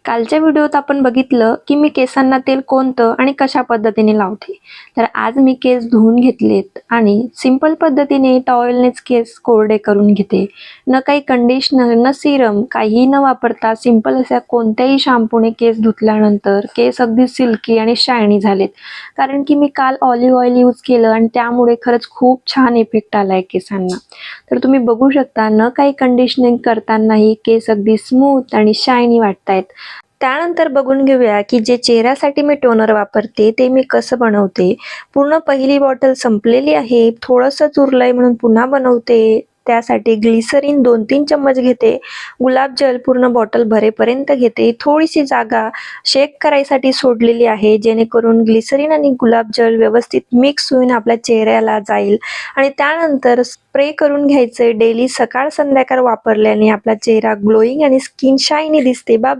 कालच्या व्हिडिओत आपण बघितलं की मी केसांना तेल कोणतं आणि कशा पद्धतीने लावते. तर आज मी केस धुवून घेतलेत आणि सिंपल पद्धतीने टॉवेलनेच केस कोरडे करून घेते. न काही कंडिशनर न सिरम काहीही न वापरता सिंपल अशा कोणत्याही शॅम्पूने केस धुतल्यानंतर केस अगदी सिल्की आणि शायनी झालेत. कारण की मी काल ऑलिव्ह ऑइल यूज केलं आणि त्यामुळे खरंच खूप छान इफेक्ट आलाय केसांना. तर तुम्ही बघू शकता न काही कंडिशनिंग करतानाही केस अगदी स्मूथ आणि शायनी वाटतायत. त्यानंतर बघून घेऊया की जे चेहऱ्यासाठी मी टोनर वापरते ते मी कसं बनवते. पूर्ण पहिली बॉटल संपलेली आहे, थोडंसंच उरलंय म्हणून पुन्हा बनवते. त्यासाठी ग्लिसरीन 2-3 चम्मच घेते. गुलाब जल पूर्ण बॉटल भरेपर्यंत घेते. थोडीशी जागा शेक करायसाठी सोडलेली आहे, जेणेकरून ग्लिसरीन आणि गुलाब जल व्यवस्थित मिक्स होऊन आपल्या चेहऱ्याला जाईल आणि त्यानंतर स्प्रे करून घ्यायचे. डेली सकाळ संध्याकाळ वापरल्याने आपला चेहरा ग्लोईंग आणि स्किन शायनी दिसते. Bye bye.